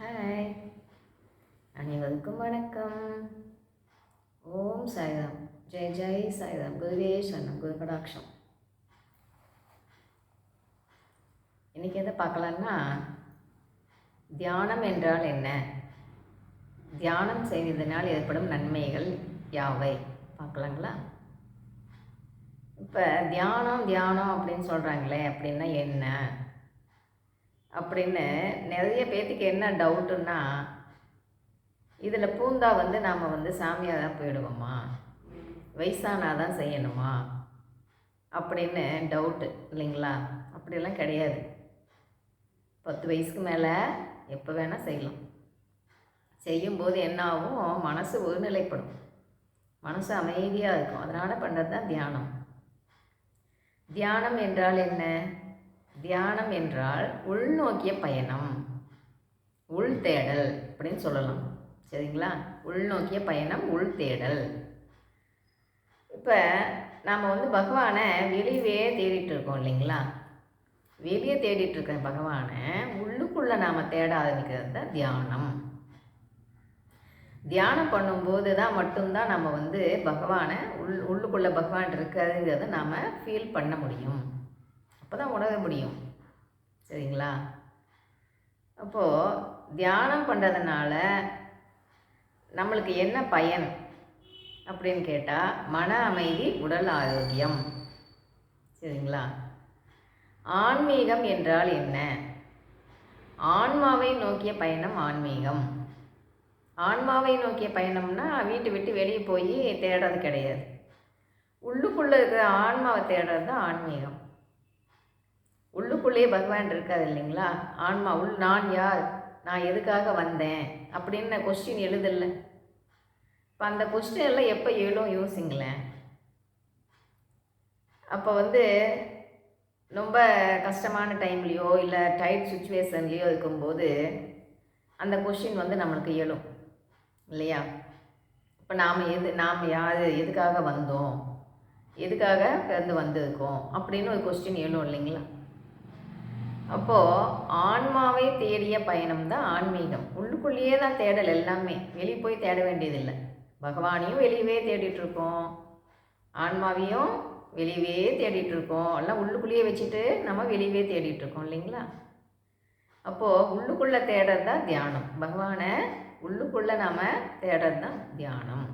Hi, அனைவருக்கும் வணக்கம். ஓம் சாய்ராம். ஜெய் ஜெய் சாய்ராம். குருவே சரணம். குரு கடாட்சம். இன்றைக்கி எதை பார்க்கலான்னா, தியானம் என்றால் என்ன, தியானம் செய்வதனால் ஏற்படும் நன்மைகள் யாவை பார்க்கலாங்களா? இப்போ தியானம் தியானம் அப்படின்னு சொல்கிறாங்களே, அப்படின்னா என்ன அப்படின்னு நிறைய பேர்த்துக்கு என்ன டவுட்டுன்னா, இதில் பூந்தா நாம் சாமியாக தான் போயிடுவோமா, வயசானாதான் தான் செய்யணுமா அப்படின்னு டவுட்டு இல்லைங்களா? அப்படிலாம் கிடையாது. 10 வயசுக்கு மேலே எப்போ வேணால் செய்யலாம். செய்யும்போது என்ன ஆகும், மனசு ஒருநிலைப்படும், மனசு அமைதியாக இருக்கும். அதனால் பண்ணுறது தான் தியானம். தியானம் என்றால் என்ன? தியானம் என்றால் உள்நோக்கிய பயணம், உள் தேடல் அப்படின்னு சொல்லலாம். சரிங்களா? உள்நோக்கிய பயணம், உள் தேடல். இப்போ நாம் பகவானை வெளியே தேடிட்டு இருக்கோம் இல்லைங்களா? வெளியே தேடிட்டு இருக்க பகவானை உள்ளுக்குள்ளே நாம் தேட ஆரம்பிக்கிறது தான் தியானம். தியானம் பண்ணும்போது தான் மட்டும்தான் நம்ம பகவானை உள்ளுக்குள்ளே பகவான் இருக்கிறதுங்கிறத நாம் ஃபீல் பண்ண முடியும். அப்போ தான் உணர முடியும். சரிங்களா? அப்போது தியானம் பண்ணுறதுனால நம்மளுக்கு என்ன பயன் அப்படின்னு கேட்டால், மன அமைதி, உடல் ஆரோக்கியம். சரிங்களா? ஆன்மீகம் என்றால் என்ன? ஆன்மாவை நோக்கிய பயணம் ஆன்மீகம். ஆன்மாவை நோக்கிய பயணம்னா வீட்டை விட்டு வெளியே போய் தேடுறது கிடையாது. உள்ளுக்குள்ளே இருக்கிற ஆன்மாவை தேடுறது தான் ஆன்மீகம். உள்ளுக்குள்ளேயே பகவான் இருக்காது இல்லைங்களா? ஆன்மா நான் யார், நான் எதுக்காக வந்தேன் அப்படின்னு கொஸ்டின் எழுதில்ல. இப்போ அந்த கொஸ்டின் எல்லாம் எப்போ எழும் யோசிங்களேன். அப்போ ரொம்ப கஷ்டமான டைம்லேயோ இல்லை டைட் சுச்சுவேஷன்லேயோ இருக்கும்போது அந்த கொஸ்டின் நம்மளுக்கு எழும் இல்லையா? இப்போ நாம் யார், எதுக்காக வந்தோம், எதுக்காக பிறந்து வந்திருக்கோம் அப்படின்னு ஒரு கொஸ்டின் எழும் இல்லைங்களா? அப்போது ஆன்மாவை தேடிய பயணம் தான் ஆன்மீகம். உள்ளுக்குள்ளேயே தான் தேடல் எல்லாமே, வெளியே போய் தேட வேண்டியதில்லை. பகவானையும் வெளியவே தேடிட்டுருக்கோம், ஆன்மாவையும் வெளியவே தேடிட்டுருக்கோம். எல்லாம் உள்ளுக்குள்ளேயே வச்சுட்டு நம்ம வெளியவே தேடிட்டுருக்கோம் இல்லைங்களா? அப்போது உள்ளுக்குள்ளே தேடுறது தான் தியானம். பகவானை உள்ளுக்குள்ளே நாம் தேடுறது தான் தியானம்.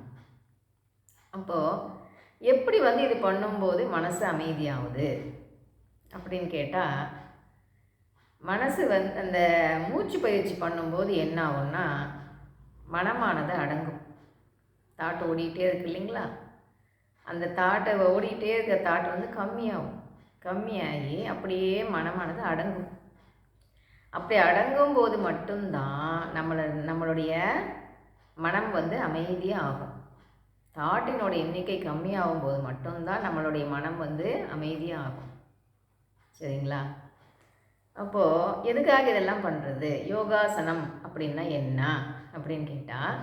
அப்போது எப்படி இது பண்ணும்போது மனசு அமைதியாகுது அப்படின்னு கேட்டால், மனசு அந்த மூச்சு பயிற்சி பண்ணும்போது என்ன ஆகும்னா, மனமானது அடங்கும். தாட்டு ஓடிக்கிட்டே இருக்கு இல்லைங்களா? அந்த தாட்டை ஓடிக்கிட்டே இருக்கிற தாட்டு கம்மியாகும். கம்மியாகி அப்படியே மனமானது அடங்கும். அப்படி அடங்கும் போது மட்டும்தான் நம்மளுடைய மனம் அமைதியாக ஆகும். தாட்டினோட எண்ணிக்கை கம்மியாகும் போது மட்டும்தான் நம்மளுடைய மனம் அமைதியாக ஆகும். சரிங்களா? அப்போது எதுக்காக இதெல்லாம் பண்ணுறது? யோகாசனம் அப்படின்னா என்ன அப்படின்னு கேட்டால்,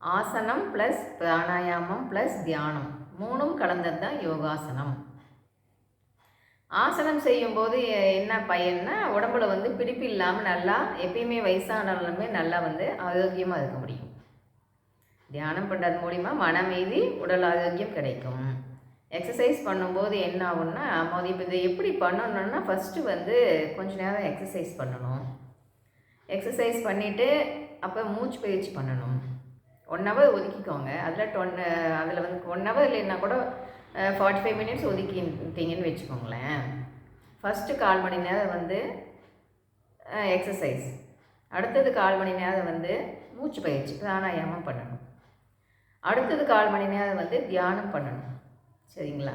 ஆசனம் ப்ளஸ் பிராணாயாமம் ப்ளஸ் தியானம் மூணும் கலந்தது தான் யோகாசனம். ஆசனம் செய்யும்போது என்ன பயன்னா, உடம்புல பிடிப்பு இல்லாமல் நல்லா எப்பயுமே வயசானாலுமே நல்லா ஆரோக்கியமாக இருக்க முடியும். தியானம் பண்ணுறது மூலிமா மன அமைதி, உடல் ஆரோக்கியம் கிடைக்கும். எக்ஸசைஸ் பண்ணும்போது என்ன ஆகுன்னா, இப்போ இதை எப்படி பண்ணணுன்னா, ஃபஸ்ட்டு கொஞ்ச நேரம் எக்ஸசைஸ் பண்ணணும். எக்ஸசைஸ் பண்ணிவிட்டு அப்போ மூச்சு பயிற்சி பண்ணணும். 1 ஹவர் ஒதுக்கிக்கோங்க. அதில் 1 ஹவர் இல்லைன்னா கூட 45 மினிட்ஸ் ஒதுக்கிட்டீங்கன்னு வச்சுக்கோங்களேன். ஃபஸ்ட்டு 1/4 மணி நேரம் எக்ஸசைஸ், அடுத்தது 1/4 மணி நேரம் மூச்சு பயிற்சி பிராணாயாமம் பண்ணணும், அடுத்தது 1/4 மணி நேரம் தியானம் பண்ணணும். சரிங்களா?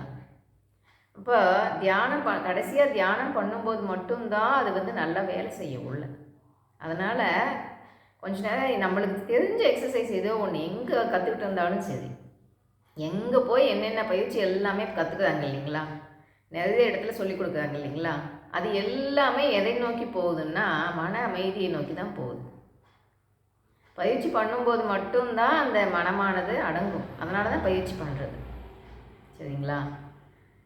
இப்போ தியானம் கடைசியாக தியானம் பண்ணும்போது மட்டும்தான் அது நல்லா வேலை செய்யும் உள்ள. அதனால் கொஞ்ச நேரம் நம்மளுக்கு தெரிஞ்ச எக்ஸசைஸ் ஏதோ ஒன்று எங்கே கற்றுக்கிட்டு இருந்தாலும் சரி, எங்கே போய் என்னென்ன பயிற்சி எல்லாமே கற்றுக்குறாங்க இல்லைங்களா? நிறைய இடத்துல சொல்லி கொடுக்குறாங்க இல்லைங்களா? அது எல்லாமே எதை நோக்கி போகுதுன்னா, மன அமைதியை நோக்கி தான் போகுது. பயிற்சி பண்ணும்போது மட்டும்தான் அந்த மனமானது அடங்கும். அதனால தான் பயிற்சி பண்ணுறது. சரிங்களா?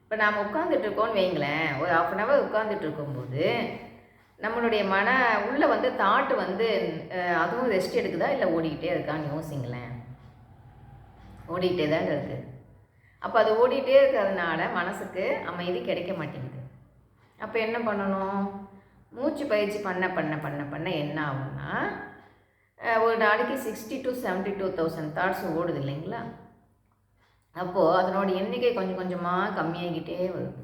இப்போ நாம் உட்காந்துட்ருக்கோன்னு வைங்களேன், ஒரு 1/2 ஹவர் உட்காந்துட்டு இருக்கும்போது நம்மளுடைய உள்ளே வந்து தாட்டு வந்து அதுவும் ரெஸ்ட் எடுக்குதா இல்லை ஓடிக்கிட்டே இருக்கான்னு யோசிங்களேன். ஓடிக்கிட்டே தாங்க இருக்குது. அப்போ அது ஓடிக்கிட்டே இருக்கிறதுனால மனசுக்கு அமைதி கிடைக்க மாட்டேங்குது. அப்போ என்ன பண்ணணும்? மூச்சு பயிற்சி பண்ண பண்ண பண்ண பண்ண என்ன ஆகும்னா, ஒரு நாளைக்கு 60,000 to 72,000 தாட்ஸ் ஓடுது இல்லைங்களா? அப்போது அதனோட எண்ணிக்கை கொஞ்சம் கொஞ்சமாக கம்மியாகிக்கிட்டே வருது.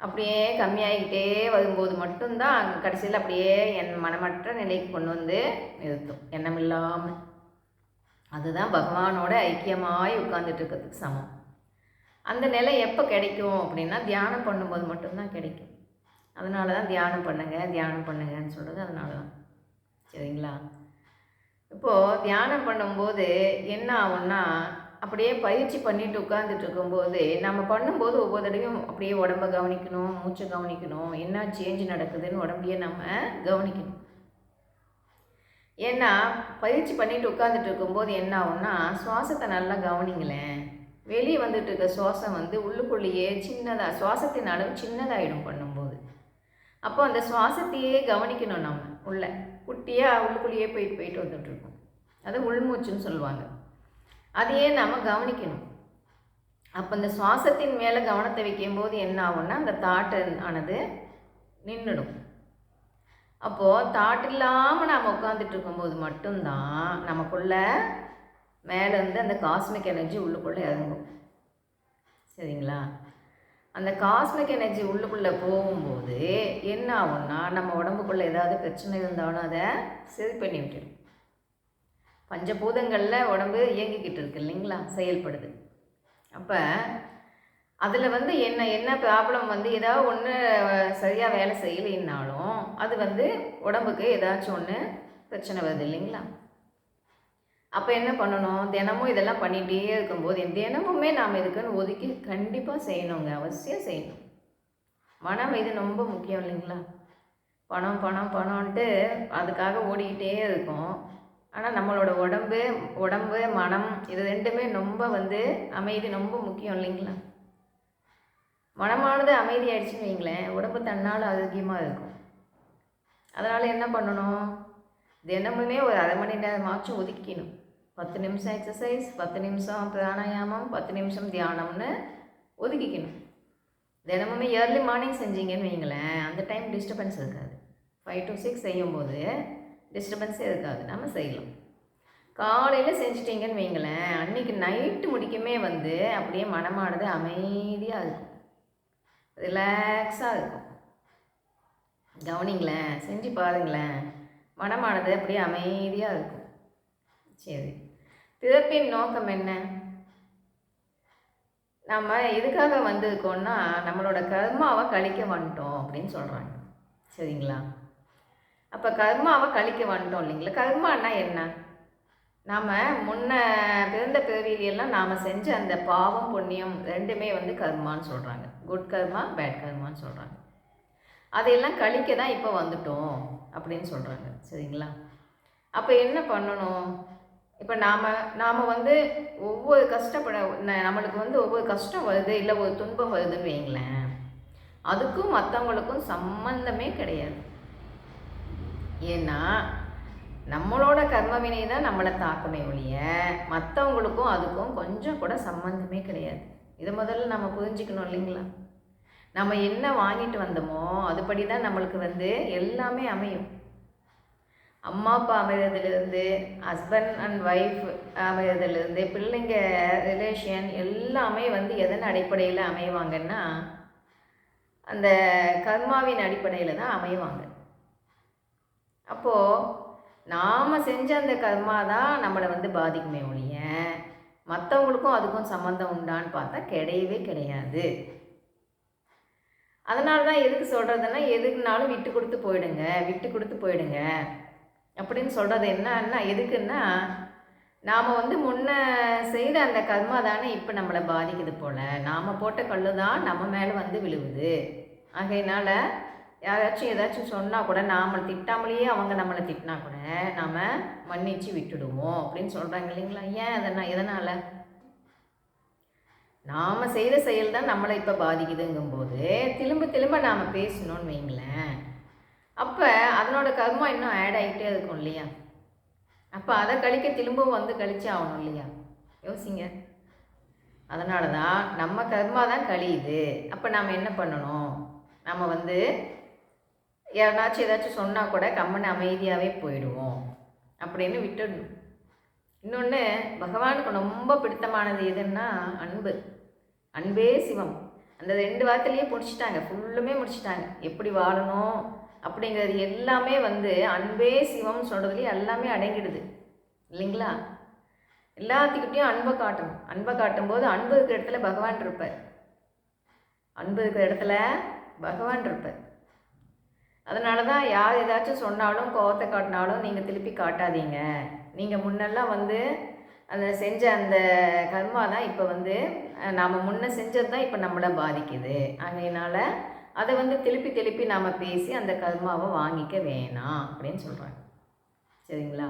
அப்படியே கம்மியாகிக்கிட்டே வரும்போது மட்டும்தான் அங்கே கடைசியில் அப்படியே என் மனமற்ற நிலைக்கு கொண்டு வந்து நிறுத்தும், எண்ணம் இல்லாமல். அதுதான் பகவானோட ஐக்கியமாய் உட்கார்ந்துட்டு இருக்கிறதுக்கு சமம். அந்த நிலை எப்போ கிடைக்கும் அப்படின்னா, தியானம் பண்ணும்போது மட்டும்தான் கிடைக்கும். அதனால தான் தியானம் பண்ணுங்கன்னு சொல்கிறது அதனால தான். சரிங்களா? இப்போது தியானம் பண்ணும்போது என்ன ஆகும்னா, அப்படியே பயிற்சி பண்ணிட்டு உட்காந்துட்டு இருக்கும்போது நம்ம பண்ணும்போது ஒவ்வொரு தடவையும் அப்படியே உடம்பை கவனிக்கணும், மூச்சை கவனிக்கணும், என்ன சேஞ்ச் நடக்குதுன்னு உடம்பையே நம்ம கவனிக்கணும். ஏன்னா பயிற்சி பண்ணிட்டு உட்காந்துட்டு இருக்கும்போது என்ன ஆகும்னா, சுவாசத்தை நல்லா கவனிங்களேன். வெளியே வந்துட்டு இருக்க சுவாசம் வந்து உள்ளுக்குள்ளேயே சின்னதாக, சுவாசத்தின் அளவு சின்னதாகிடும் பண்ணும்போது. அப்போ அந்த சுவாசத்தையே கவனிக்கணும். நம்ம உள்ள குட்டியாக உள்ளுக்குள்ளேயே போயிட்டு வந்துட்டுருக்கோம். அது உள்மூச்சுன்னு சொல்லுவாங்க. அதையே நம்ம கவனிக்கணும். அப்போ இந்த சுவாசத்தின் மேலே கவனத்தை வைக்கும்போது என்ன ஆகும்னா, அந்த தாட்டு ஆனது நின்றுடும். அப்போது தாட் இல்லாமல் நாம் உட்காந்துட்டு இருக்கும்போது மட்டும்தான் நமக்குள்ள மேலேருந்து அந்த காஸ்மிக் எனர்ஜி உள்ளுக்குள்ளே இறங்கும். சரிங்களா? அந்த காஸ்மிக் எனர்ஜி உள்ளுக்குள்ளே போகும்போது என்ன ஆகும்னா, நம்ம உடம்புக்குள்ளே ஏதாவது பிரச்சனை இருந்தாலும் அதை சரி பண்ணி விட்டுடும். பஞ்சபூதங்களில் உடம்பு இயங்கிக்கிட்டு இருக்கு இல்லைங்களா, செயல்படுது. அப்போ அதில் வந்து என்ன ப்ராப்ளம் வந்து ஏதாவது ஒன்று சரியாக வேலை செய்யலைன்னாலும் அது வந்து உடம்புக்கு ஏதாச்சும் ஒன்று பிரச்சனை வருது இல்லைங்களா. அப்போ என்ன பண்ணணும்? தினமும் இதெல்லாம் பண்ணிகிட்டே இருக்கும்போது தினமுமே நாம் இதுக்குன்னு ஒதுக்கி கண்டிப்பாக செய்யணுங்க, அவசியம் செய்யணும். மனம் இது ரொம்ப முக்கியம் இல்லைங்களா. பணம் பணம் பணம்ன்ட்டு அதுக்காக ஓடிக்கிட்டே இருக்கும். ஆனால் நம்மளோட உடம்பு மனம் இது ரெண்டுமே ரொம்ப வந்து அமைதி ரொம்ப முக்கியம் இல்லைங்களா. மனமானது அமைதி ஆயிடுச்சுன்னு வைங்களேன், உடம்பு தன்னால் ஆரோக்கியமாக இருக்கும். அதனால் என்ன பண்ணணும்? தினமுமே ஒரு அரை மணி நேரமாச்சும் ஒதுக்கிக்கணும். 10 நிமிஷம் எக்ஸசைஸ், 10 நிமிஷம் பிராணாயாமம், 10 நிமிஷம் தியானம்னு ஒதுக்கிக்கணும். தினமுமே ஏர்லி மார்னிங் செஞ்சீங்கன்னு வைங்களேன், அந்த டைம் டிஸ்டர்பன்ஸ் இருக்காது. 5 to 6 செய்யும்போது டிஸ்டர்பன்ஸே இருக்காது, நம்ம செய்யலாம். காலையில் செஞ்சிட்டிங்கன்னு வைங்களேன், அன்றைக்கி நைட்டு முடிக்குமே வந்து அப்படியே மனமானது அமைதியாக இருக்கும், ரிலாக்ஸாக இருக்கும். கவனிங்களேன், செஞ்சு பாருங்களேன், மனமானது அப்படியே அமைதியாக இருக்கும். சரி, பிறப்பின் நோக்கம் என்ன? நம்ம எதுக்காக வந்திருக்கோம்னா, நம்மளோட கர்மாவை கழிக்க வந்துட்டோம் அப்படின்னு சொல்கிறாங்க. சரிங்களா? அப்போ கர்மாவை கழிக்க வந்துட்டோம் இல்லைங்களா. கர்மானா என்ன? நாம் முன்ன பிறந்த பிறவியிலெல்லாம் நாம் செஞ்ச அந்த பாவம் புண்ணியம் ரெண்டுமே வந்து கர்மான்னு சொல்கிறாங்க. குட் கர்மா, பேட் கர்மான்னு சொல்கிறாங்க. அதையெல்லாம் கழிக்க தான் இப்போ வந்துட்டோம் அப்படின்னு சொல்கிறாங்க. சரிங்களா? அப்போ என்ன பண்ணணும்? இப்போ நாம் வந்து ஒவ்வொரு நம்மளுக்கு வந்து ஒவ்வொரு கஷ்டம் வருது, இல்லை ஒரு துன்பம் வருதுன்னு வைங்களேன், அதுக்கும் மற்றவங்களுக்கும் சம்பந்தமே கிடையாது. ஏன்னா நம்மளோட கர்மவினை தான் நம்மளை தாக்குமே ஒழிய மற்றவங்களுக்கும் அதுக்கும் கொஞ்சம் கூட சம்பந்தமே கிடையாது. இதை முதல்ல நம்ம புரிஞ்சுக்கணும் இல்லைங்களா. நம்ம என்ன வாங்கிட்டு வந்தோமோ அதுபடி தான் நம்மளுக்கு வந்து எல்லாமே அமையும். அம்மா அப்பா அமைகிறதுலேருந்து, ஹஸ்பண்ட் அண்ட் ஒய்ஃப் அமைகிறதுலேருந்து, பிள்ளைங்க ரிலேஷன் எல்லாமே வந்து எதன் அடிப்படையில் அமைவாங்கன்னா அந்த கர்மாவின் அடிப்படையில் தான் அமைவாங்க. அப்போது நாம் செஞ்ச அந்த கர்மா தான் நம்மளை வந்து பாதிக்குமே ஒழிய மற்றவங்களுக்கும் அதுக்கும் சம்மந்தம் உண்டான்னு பார்த்தா கிடையவே கிடையாது. அதனால தான் எதுக்கு சொல்கிறதுன்னா, எதுக்குனாலும் விட்டு கொடுத்து போயிடுங்க அப்படின்னு சொல்கிறது என்னன்னா எதுக்குன்னா, நாம் வந்து முன்ன செய்த அந்த கர்மா தானே இப்போ நம்மளை பாதிக்குது போல். நாம் போட்ட கல் தான் நம்ம மேலே வந்து விழுவுது. ஆகையினால யாராச்சும் ஏதாச்சும் சொன்னால் கூட நாம் திட்டாமலேயே அவங்க நம்மளை திட்டினா கூட நாம் மன்னிச்சு விட்டுடுவோம் அப்படின்னு சொல்கிறாங்க இல்லைங்களா. ஏன் எதனால்? நாம் செய்த செயல் தான் நம்மளை இப்போ பாதிக்குதுங்கும்போது திரும்ப நாம் பேசணும்னு வைங்களேன், அப்போ அதனோட கர்மா இன்னும் ஆட் ஆகிட்டே இருக்கும் இல்லையா? அப்போ அதை கழிக்க திரும்பவும் வந்து கழிச்சே ஆகணும் இல்லையா? யோசிங்க. அதனால தான் நம்ம கர்மா தான் கழியுது. அப்போ நாம் என்ன பண்ணணும்? நம்ம வந்து யாருனாச்சும் ஏதாச்சும் சொன்னால் கூட கம்மன் அமைதியாகவே போயிடுவோம் அப்படின்னு விட்டுடணும். இன்னொன்று, பகவானுக்கு ரொம்ப பிடித்தமானது எதுன்னா அன்பு. அன்பே சிவம். அந்த 2 வார்த்தையிலேயே முடிச்சிட்டாங்க, ஃபுல்லுமே முடிச்சிட்டாங்க. எப்படி வாழணும் அப்படிங்கிறது எல்லாமே வந்து அன்பே சிவம் சொல்கிறதுலேயே எல்லாமே அடங்கிடுது இல்லைங்களா? எல்லாத்துக்கிட்டையும் அன்பை காட்டணும். அன்பை காட்டும்போது அன்பு இருக்கிற இடத்துல பகவான் இருப்பார். அன்பு இருக்கிற இடத்துல பகவான் இருப்பார். அதனால தான் யார் ஏதாச்சும் சொன்னாலும் கோவத்தை காட்டினாலும் நீங்கள் திருப்பி காட்டாதீங்க. நீங்கள் முன்னெல்லாம் வந்து அந்த செஞ்ச அந்த கர்மா தான் இப்போ வந்து நாம் முன்ன செஞ்சது தான் இப்போ நம்மளை பாதிக்குது. அதனால் அதை வந்து திருப்பி நாம் பேசி அந்த கர்மாவை வாங்கிக்க வேணாம் அப்படின்னு சொல்கிறாங்க. சரிங்களா?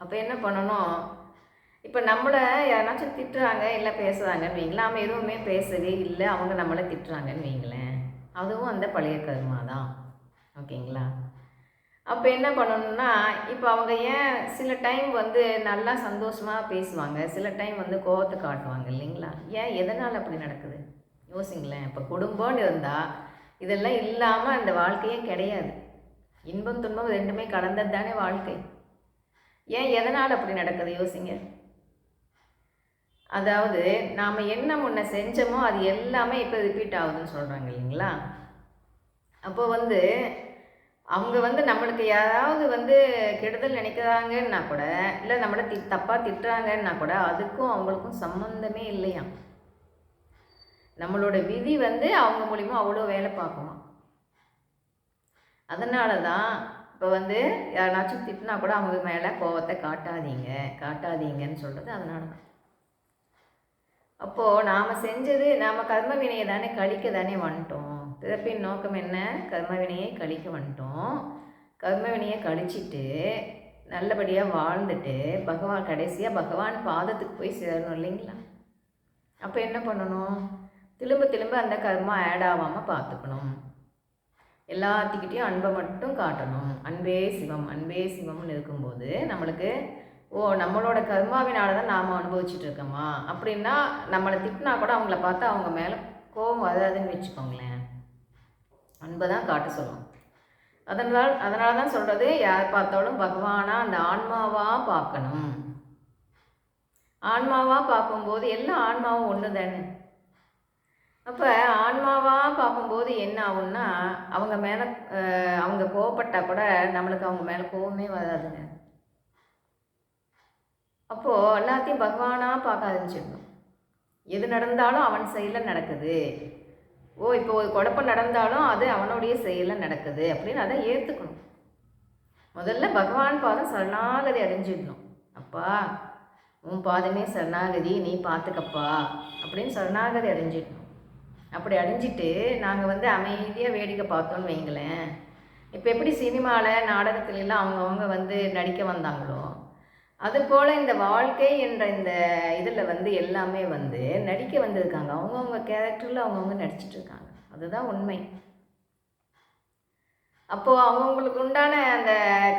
அப்போ என்ன பண்ணணும்? இப்போ நம்மளை யாராச்சும் திட்டுறாங்க இல்லை பேசுகிறாங்கன்னு வைங்களேன். நாம் எதுவுமே பேசவே இல்லை, அவங்க நம்மளை திட்டுறாங்கன்னு வைங்களேன். அதுவும் அந்த பழைய கர்மா தான். ஓகேங்களா? அப்போ என்ன பண்ணணும்னா, இப்போ அவங்க ஏன் சில டைம் வந்து நல்லா சந்தோஷமாக பேசுவாங்க, சில டைம் வந்து கோவத்தை காட்டுவாங்க இல்லைங்களா? ஏன், எதனால் அப்படி நடக்குது? யோசிங்களேன். இப்போ குடும்பம்னு இருந்தால் இதெல்லாம் இல்லாமல் அந்த வாழ்க்கையே கிடையாது. இன்பம் துன்பம் ரெண்டுமே கலந்தது தானே வாழ்க்கை. ஏன், எதனால் அப்படி நடக்குது? யோசிங்க. அதாவது நாம் என்ன முன்ன செஞ்சோமோ அது எல்லாமே இப்போ ரிப்பீட் ஆகுதுன்னு சொல்கிறாங்க இல்லைங்களா? அப்போ வந்து அவங்க வந்து நம்மளுக்கு யாராவது வந்து கெடுதல் நினைக்கிறாங்கன்னா கூட, இல்லை நம்மளை தப்பாக திட்டுறாங்கன்னா கூட அதுக்கும் அவங்களுக்கும் சம்மந்தமே இல்லையா? நம்மளோட விதி வந்து அவங்க மூலிமா அவ்வளோ வேலை பார்க்குமா. அதனால தான் இப்போ வந்து யாராச்சும் திட்டினா கூட அவங்க மேலே கோவத்தை காட்டாதீங்கன்னு சொல்கிறது அதனால தான். அப்போது நாம் செஞ்சது, நாம் கர்ம வினையை தானே கழிக்க தானே வந்துட்டோம். பிறப்பின் நோக்கம் என்ன? கர்ம வினையை கழிக்க வந்துட்டோம். கர்ம வினையை கழிச்சிட்டு நல்லபடியாக வாழ்ந்துட்டு கடைசியாக பகவான் பாதத்துக்கு போய் சேரணும் இல்லைங்களா? அப்போ என்ன பண்ணணும்? திரும்ப அந்த கர்மா ஆட் ஆகாமல் பார்த்துக்கணும். எல்லாத்துக்கிட்டையும் அன்பை மட்டும் காட்டணும். அன்பே சிவம்னு இருக்கும்போது நம்மளுக்கு நம்மளோட கர்மாவினால தான் நாம் அனுபவிச்சுட்டு இருக்கோமா அப்படின்னா, நம்மளை திட்டினா கூட அவங்கள பார்த்தா அவங்க மேலே கோபம் வராதுன்னு வச்சுக்கோங்களேன். அன்பை தான் காட்ட சொல்லும். அதனால தான் சொல்கிறது, யார் பார்த்தாலும் பகவானாக அந்த ஆன்மாவாக பார்க்கணும். ஆன்மாவாக பார்க்கும்போது எல்லா ஆன்மாவும் ஒன்று தானே. அப்போ ஆன்மாவாக பார்க்கும்போது என்ன ஆகும்னா, அவங்க மேலே அவங்க கோவப்பட்டால் கூட நம்மளுக்கு அவங்க மேலே கோபமே வராதுங்க. அப்போது எல்லாத்தையும் பகவானாக பார்க்க ஆரம்பிச்சிடணும். எது நடந்தாலும் அவன் செயலில் நடக்குது. இப்போ ஒரு குழப்பம் நடந்தாலும் அது அவனுடைய செயலில் நடக்குது அப்படின்னு அதை ஏற்றுக்கணும். முதல்ல பகவான் பாதம் சரணாகதி அடைஞ்சிடணும். அப்பா உன் பாதமே சரணாகதி, நீ பார்த்துக்கப்பா அப்படின்னு சரணாகதி அடைஞ்சிடணும். அப்படி அடைஞ்சிட்டு நாங்கள் வந்து அமைதியாக வேடிக்கை பார்த்தோன்னு வைங்களேன். இப்போ எப்படி சினிமாவில் நாடகத்துலலாம் அவங்கவுங்க வந்து நடிக்க வந்தாங்களோ, அதுபோல் இந்த வாழ்க்கை என்ற இந்த இதில் வந்து எல்லாமே வந்து நடிக்க வந்திருக்காங்க. அவங்கவுங்க கேரக்டரில் அவங்கவுங்க நடிச்சிட்ருக்காங்க. அதுதான் உண்மை. அப்போது அவங்கவுங்களுக்கு உண்டான அந்த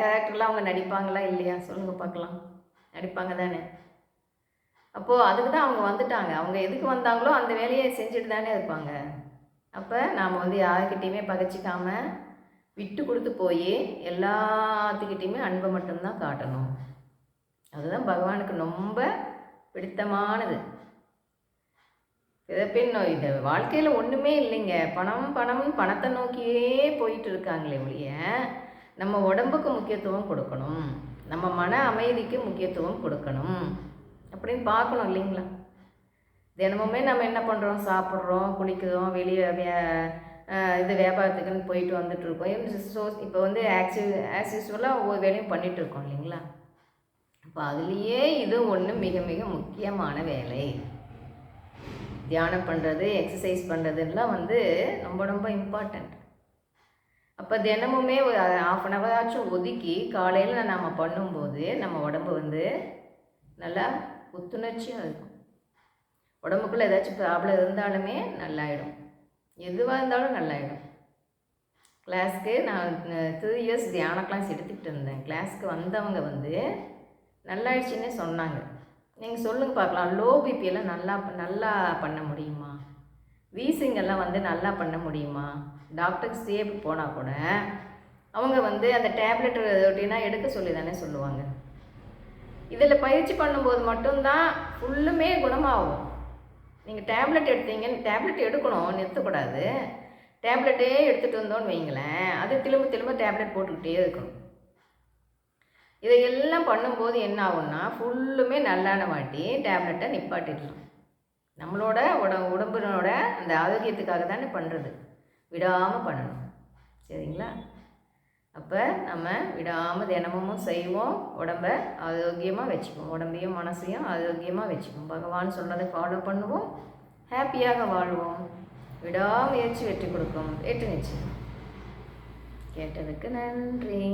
கேரக்டர்லாம் அவங்க நடிப்பாங்களா இல்லையா? சொல்லுங்கள் பார்க்கலாம். நடிப்பாங்க தானே. அப்போது அதுக்கு தான் அவங்க வந்துட்டாங்க. அவங்க எதுக்கு வந்தாங்களோ அந்த வேலையை செஞ்சுட்டு தானே இருப்பாங்க. அப்போ நாம் வந்து யாருக்கிட்டேயுமே பகைச்சிக்காமல் விட்டு கொடுத்து போய் எல்லாத்துக்கிட்டேயுமே அன்பை மட்டும்தான் காட்டணும். அதுதான் பகவானுக்கு ரொம்ப பிடித்தமானது. பிறப்பின் இது வாழ்க்கையில் ஒன்றுமே இல்லைங்க. பணத்தை நோக்கியே போயிட்டு இருக்காங்களே ஒழிய நம்ம உடம்புக்கு முக்கியத்துவம் கொடுக்கணும், நம்ம மன அமைதிக்கு முக்கியத்துவம் கொடுக்கணும் அப்படின்னு பார்க்கணும் இல்லைங்களா? தினமுமே நம்ம என்ன பண்ணுறோம்? சாப்பிட்றோம், குளிக்கிறோம், வெளியே வியாபாரத்துக்குன்னு போயிட்டு வந்துட்டுருக்கோம். இப்போ வந்து ஆஸ் யூஸ்வலாக ஒவ்வொரு வேலையும் பண்ணிகிட்ருக்கோம் இல்லைங்களா? அப்போ அதுலேயே இது ஒன்று மிக மிக முக்கியமான வேலை. தியானம் பண்ணுறது, எக்ஸசைஸ் பண்ணுறதுலாம் வந்து ரொம்ப ரொம்ப இம்பார்ட்டண்ட். அப்போ தினமுமே ஒரு 1/2 hour ஆச்சும் ஒதுக்கி காலையில் நம்ம பண்ணும்போது நம்ம உடம்பு வந்து நல்லா புத்துணர்ச்சியாக இருக்கும். உடம்புக்குள்ளே ஏதாச்சும் ப்ராப்ளம் இருந்தாலுமே நல்லாயிடும். எதுவாக இருந்தாலும் நல்லாயிடும். கிளாஸ்க்கு நான் 3 இயர்ஸ் தியான கிளாஸ் எடுத்துக்கிட்டு இருந்தேன். கிளாஸ்க்கு வந்தவங்க வந்து நல்லாயிடுச்சுன்னு சொன்னாங்க. நீங்கள் சொல்லுங்கள் பார்க்கலாம், லோ பிபியெல்லாம் நல்லா பண்ண முடியுமா? வீசிங்கெல்லாம் வந்து நல்லா பண்ண முடியுமா? டாக்டருக்கு சேஃப் போனால் கூட அவங்க வந்து அந்த டேப்லெட் ரொட்டீனா எடுக்க சொல்லி தானே சொல்லுவாங்க. இதில் பயிற்சி பண்ணும்போது மட்டும்தான் ஃபுல்லுமே குணமாகும். நீங்கள் டேப்லெட் எடுத்தீங்கன்னு டேப்லெட் எடுக்கணும், நிறுத்தக்கூடாது. டேப்லெட்டே எடுத்துகிட்டு வந்தோன்னு வைங்களேன், அது திரும்ப டேப்லெட் போட்டுக்கிட்டே இருக்கணும். இதையெல்லாம் பண்ணும்போது என்ன ஆகும்னா ஃபுல்லுமே நல்லான வாட்டி டேப்லெட்டை நிப்பாட்டிடலாம். நம்மளோட உடம்பினோட அந்த ஆரோக்கியத்துக்காக தானே பண்ணுறது, விடாமல் பண்ணணும். சரிங்களா? அப்போ நம்ம விடாமல் தினமும் செய்வோம், உடம்ப ஆரோக்கியமாக வச்சுப்போம், உடம்பையும் மனசையும் ஆரோக்கியமாக வச்சுப்போம். பகவான் சொன்னதை ஃபாலோ பண்ணுவோம், ஹாப்பியாக வாழ்வோம். விடாமுயற்சி வெற்றி கொடுக்கும். வெற்றி நிச்சயம். கேட்டதுக்கு நன்றி.